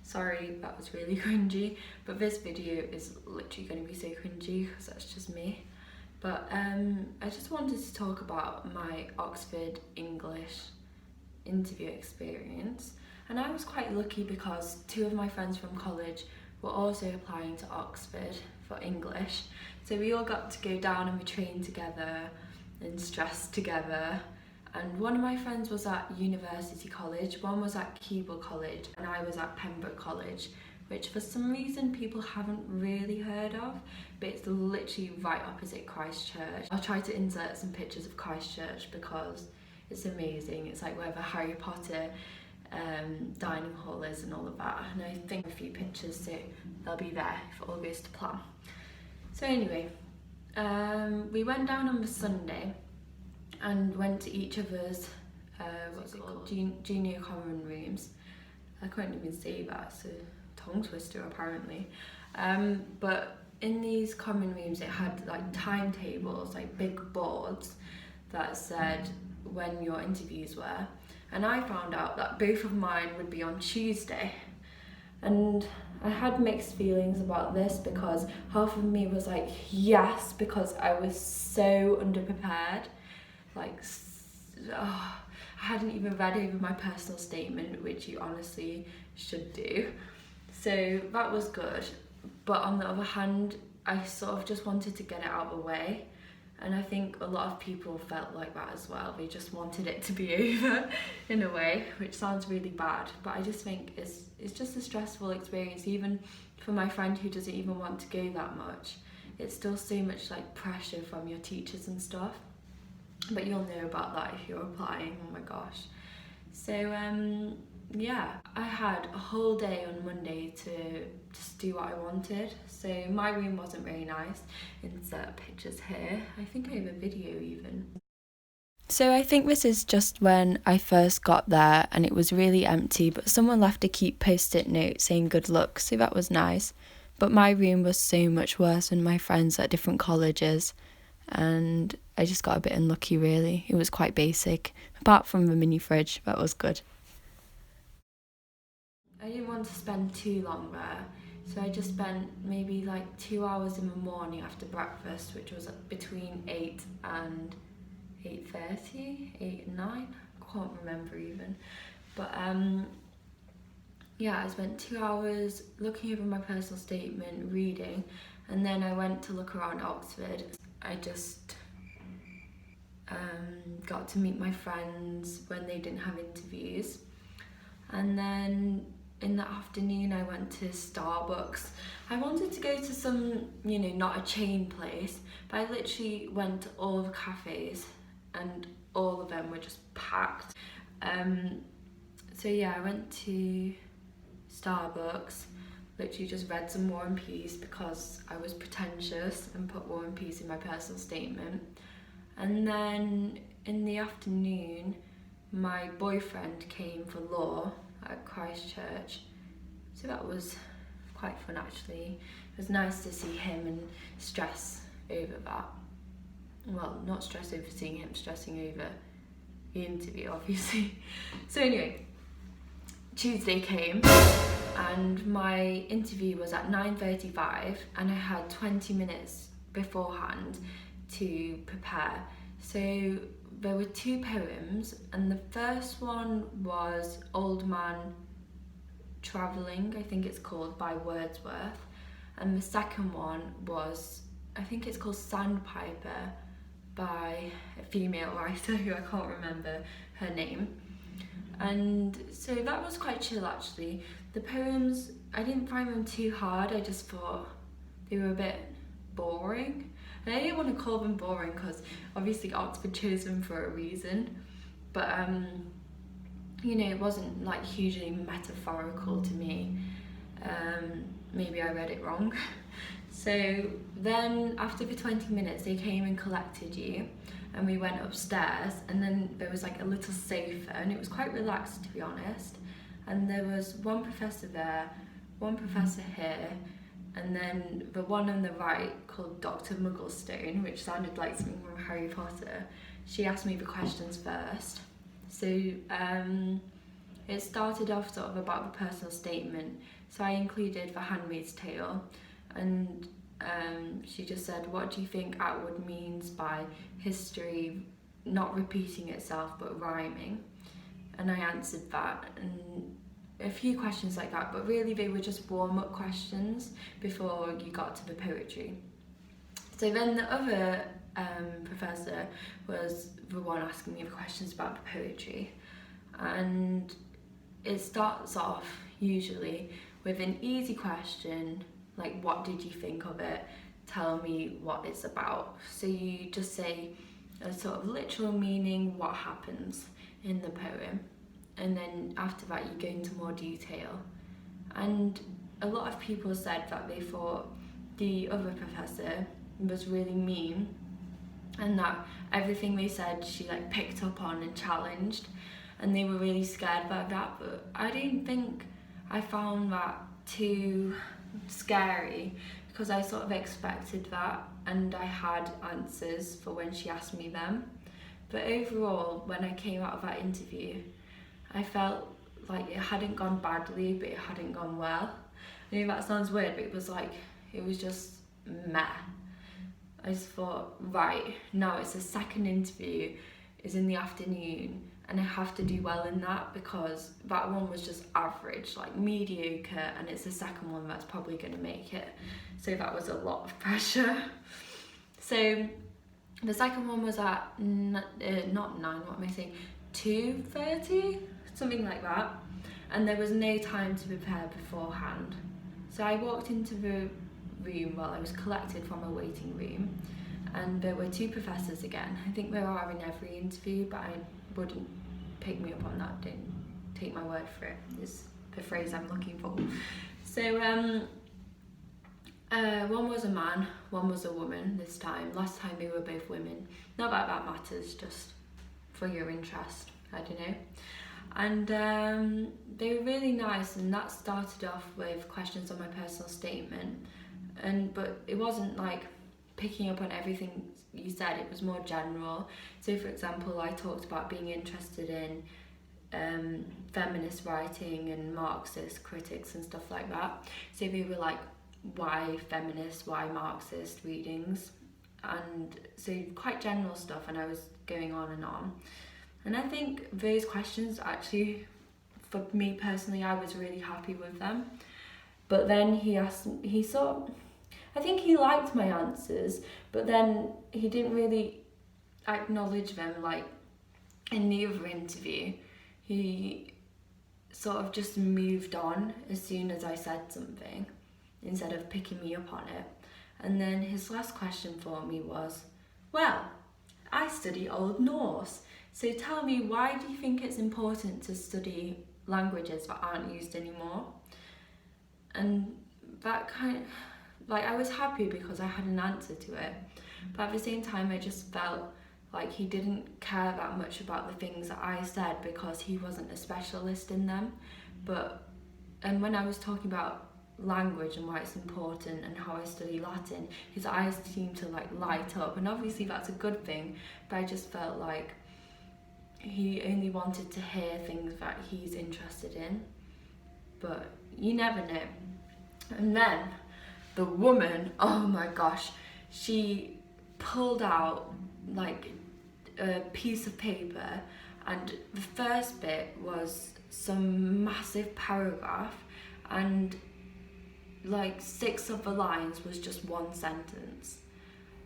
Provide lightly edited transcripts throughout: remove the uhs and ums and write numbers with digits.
Sorry, that was really cringy, but this video is literally going to be so cringy because that's just me. But I just wanted to talk about my Oxford English interview experience. And I was quite lucky because two of my friends from college were also applying to Oxford for English. So we all got to go down and we trained together and stressed together. And one of my friends was at University College, one was at Keble College, and I was at Pembroke College, which for some reason people haven't really heard of, but it's literally right opposite Christchurch. I'll try to insert some pictures of Christchurch because it's amazing. It's like where the Harry Potter dining hall is and all of that. And I think a few pictures, so they'll be there if all goes to plan. So anyway, we went down on the Sunday and went to each of us, what's it called, junior common rooms. I couldn't even say that, it's a tongue twister apparently. But in these common rooms it had like timetables, like big boards that said when your interviews were. And I found out that both of mine would be on Tuesday. And I had mixed feelings about this because half of me was like, yes, because I was so underprepared. Like, I hadn't even read over my personal statement, which you honestly should do. So that was good. But on the other hand, I sort of just wanted to get it out of the way. And I think a lot of people felt like that as well. They just wanted it to be over in a way, which sounds really bad. But I just think it's just a stressful experience, even for my friend who doesn't even want to go that much. It's still so much like pressure from your teachers and stuff. But you'll know about that if you're applying, oh my gosh. So yeah, I had a whole day on Monday to just do what I wanted. So my room wasn't very nice. Insert pictures here. I think I have a video even. So I think this is just when I first got there and it was really empty, but someone left a cute post-it note saying good luck, so that was nice. But my room was so much worse than my friends at different colleges, and I just got a bit unlucky really. It was quite basic, apart from the mini fridge, that was good. I didn't want to spend too long there, so I just spent maybe like 2 hours in the morning after breakfast, which was between 8 and 8:30, 8 and 9, I can't remember even. But yeah, I spent 2 hours looking over my personal statement, reading, and then I went to look around Oxford. I just got to meet my friends when they didn't have interviews. And then in the afternoon I went to Starbucks. I wanted to go to some, you know, not a chain place, but I literally went to all the cafes and all of them were just packed. So yeah, I went to Starbucks, literally just read some War and Peace because I was pretentious and put War and Peace in my personal statement. And then in the afternoon, my boyfriend came for law at Christchurch, so that was quite fun actually. It was nice to see him and stress over that. Well, not stress over seeing him, stressing over the interview obviously. So anyway, Tuesday came and my interview was at 9:35 and I had 20 minutes beforehand to prepare. So there were two poems, and the first one was Old Man Travelling, I think it's called, by Wordsworth, and the second one was, I think it's called Sandpiper by a female writer who I can't remember her name. And so that was quite chill actually. The poems, I didn't find them too hard, I just thought they were a bit boring. And I didn't want to call them boring because obviously Oxford chose them for a reason, but you know, it wasn't like hugely metaphorical to me. Maybe I read it wrong. So then after the 20 minutes they came and collected you and we went upstairs, and then there was like a little sofa and it was quite relaxed to be honest, and there was one professor there, one professor here, and then the one on the right called Dr. Mugglestone, which sounded like something from Harry Potter. She asked me the questions first. So it started off sort of about the personal statement. So I included The Handmaid's Tale, and she just said, what do you think Atwood means by history not repeating itself but rhyming? And I answered that, and a few questions like that, but really they were just warm-up questions before you got to the poetry. So then the other professor was the one asking me the questions about the poetry, and it starts off usually with an easy question like, what did you think of it? Tell me what it's about. So you just say a sort of literal meaning, what happens in the poem, and then after that you go into more detail. And a lot of people said that they thought the other professor was really mean, and that everything they said she like picked up on and challenged, and they were really scared about that. But I didn't think I found that too scary, because I sort of expected that and I had answers for when she asked me them. But overall, when I came out of that interview, I felt like it hadn't gone badly, but it hadn't gone well. I know that sounds weird, but it was just meh. I just thought, right, now it's the second interview, it's in the afternoon, and I have to do well in that, because that one was just average, like mediocre, and it's the second one that's probably going to make it. So that was a lot of pressure. So the second one was at, not 9, what am I saying, 2:30? Something like that. And there was no time to prepare beforehand. So I walked into the room, well, I was collected from a waiting room, and there were 2 professors again. I think there are in every interview, but I wouldn't pick me up on that, don't take my word for it, is the phrase I'm looking for. So one was a man, one was a woman this time. Last time they were both women. Not that that matters, just for your interest, I don't know. And they were really nice, and that started off with questions on my personal statement, but it wasn't like picking up on everything you said, it was more general. So for example, I talked about being interested in feminist writing and Marxist critics and stuff like that. So they were like, why feminist, why Marxist readings? And so quite general stuff, and I was going on and on. And I think those questions actually, for me personally, I was really happy with them. But then I think he liked my answers, but then he didn't really acknowledge them. Like in the other interview, he sort of just moved on as soon as I said something, instead of picking me up on it. And then his last question for me was, well, I study Old Norse, so tell me, why do you think it's important to study languages that aren't used anymore? And that kind of, like, I was happy because I had an answer to it, but at the same time I just felt like he didn't care that much about the things that I said because he wasn't a specialist in them. And when I was talking about language and why it's important and how I study Latin, his eyes seemed to like light up, and obviously that's a good thing, but I just felt like he only wanted to hear things that he's interested in, but you never know. And then the woman, oh my gosh, she pulled out like a piece of paper, and the first bit was some massive paragraph, and like 6 of the lines was just one sentence,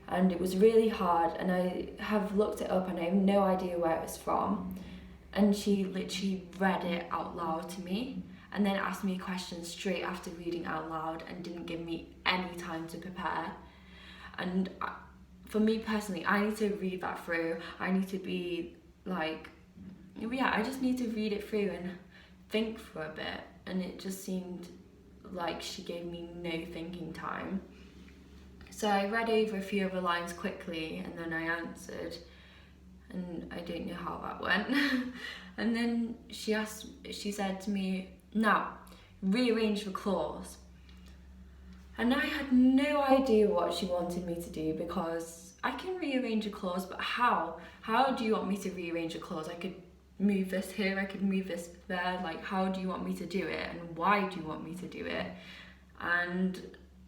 and it was really hard, and I have looked it up and I have no idea where it's from, and she literally read it out loud to me and then asked me questions straight after reading out loud and didn't give me any time to prepare. And for me personally, I need to read that through. I need to be like, yeah, I just need to read it through and think for a bit, and it just seemed like she gave me no thinking time. So I read over a few of the lines quickly and then I answered, and I don't know how that went. And then she said to me, now rearrange the clause. And I had no idea what she wanted me to do, because I can rearrange a clause, but how? How do you want me to rearrange a clause? I could move this here, I could move this there, like how do you want me to do it and why do you want me to do it? And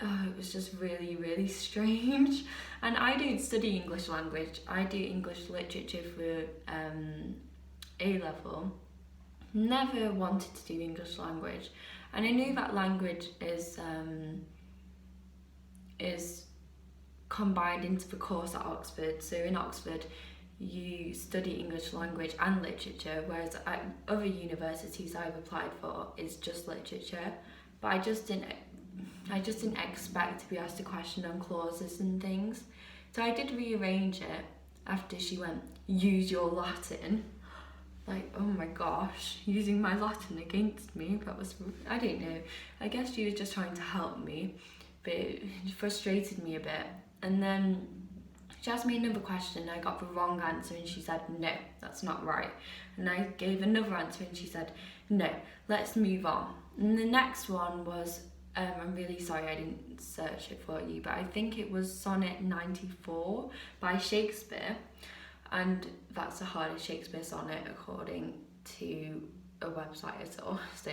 it was just really, really strange. And I don't study English language, I do English literature for A-level. Never wanted to do English language, and I knew that language is combined into the course at Oxford. So in Oxford you study English language and literature, whereas at other universities I've applied for is just literature. But I just didn't expect to be asked a question on clauses and things. So I did rearrange it after she went, use your Latin. Like, oh my gosh, using my Latin against me. That was, I don't know, I guess she was just trying to help me, but it frustrated me a bit. And then she asked me another question, I got the wrong answer, and she said, no, that's not right. And I gave another answer and she said, no, let's move on. And the next one was, I'm really sorry I didn't search it for you, but I think it was Sonnet 94 by Shakespeare. And that's the hardest Shakespeare sonnet according to a website I saw. So,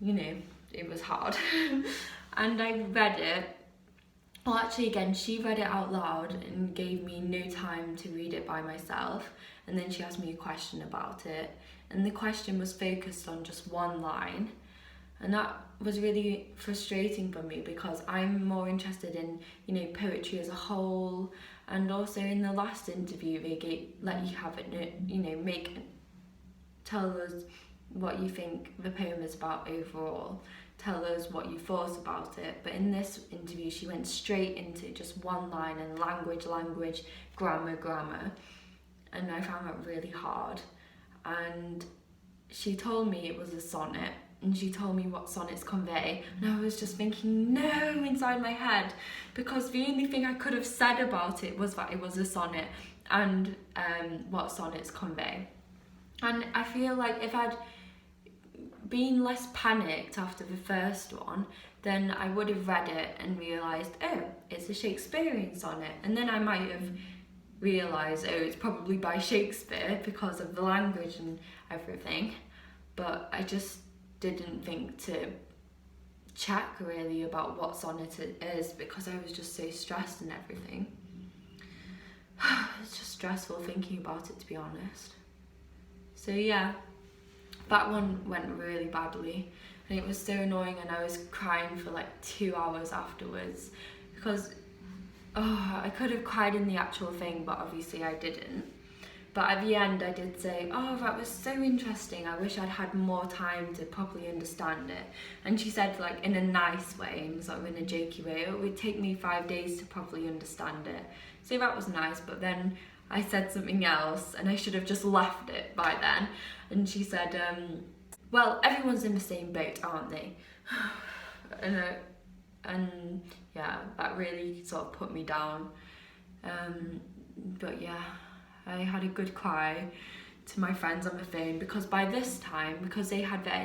you know, it was hard. And I read it. Well, actually, again, she read it out loud and gave me no time to read it by myself. And then she asked me a question about it. And the question was focused on just one line. And that was really frustrating for me because I'm more interested in, you know, poetry as a whole. And also in the last interview, they let you have it, you know, tell us what you think the poem is about overall. Tell us what you thought about it. But in this interview, she went straight into just one line and language, grammar. And I found that really hard. And she told me it was a sonnet. And she told me what sonnets convey, and I was just thinking no inside my head, because the only thing I could have said about it was that it was a sonnet and what sonnets convey. And I feel like if I'd been less panicked after the first one, then I would have read it and realised, oh, it's a Shakespearean sonnet, and then I might have realised, oh, it's probably by Shakespeare because of the language and everything. But I just didn't think to check really about what sonnet it is because I was just so stressed and everything. It's just stressful thinking about it, to be honest. So yeah, that one went really badly and it was so annoying, and I was crying for like 2 hours afterwards because I could have cried in the actual thing, but obviously I didn't. But at the end I did say, oh, that was so interesting, I wish I'd had more time to properly understand it. And she said, like, in a nice way and sort of in a jokey way, it would take me 5 days to properly understand it. So that was nice, but then I said something else and I should have just left it by then. And she said, well, everyone's in the same boat, aren't they? and yeah, that really sort of put me down. But yeah, I had a good cry to my friends on the phone because by this time, because they had their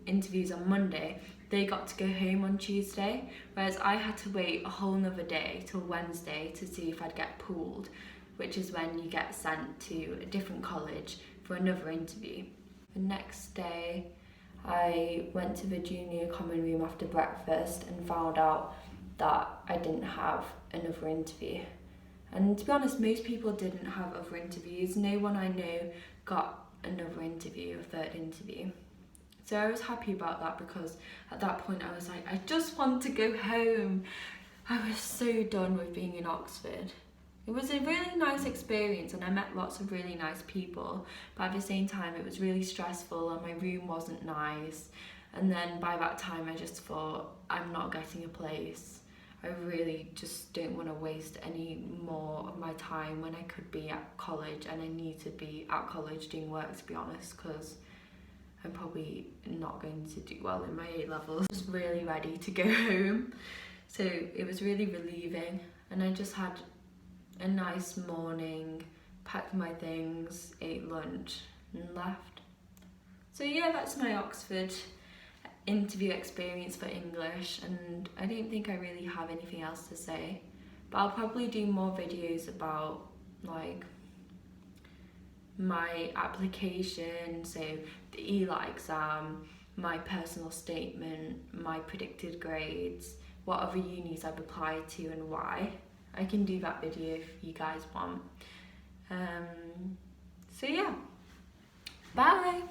interviews on Monday, they got to go home on Tuesday, whereas I had to wait a whole nother day till Wednesday to see if I'd get pooled, which is when you get sent to a different college for another interview. The next day, I went to the junior common room after breakfast and found out that I didn't have another interview. And to be honest, most people didn't have other interviews. No one I know got another interview, a third interview. So I was happy about that because at that point I was like, I just want to go home. I was so done with being in Oxford. It was a really nice experience and I met lots of really nice people, but at the same time it was really stressful and my room wasn't nice. And then by that time I just thought, I'm not getting a place. I really just don't want to waste any more of my time when I could be at college, and I need to be at college doing work, to be honest, because I'm probably not going to do well in my A-levels. I was really ready to go home, so it was really relieving, and I just had a nice morning, packed my things, ate lunch and left. So yeah, that's my Oxford interview experience for English, and I don't think I really have anything else to say, but I'll probably do more videos about like my application, so the ELA exam, my personal statement, my predicted grades, what other unis I've applied to and why. I can do that video if you guys want. So yeah, bye!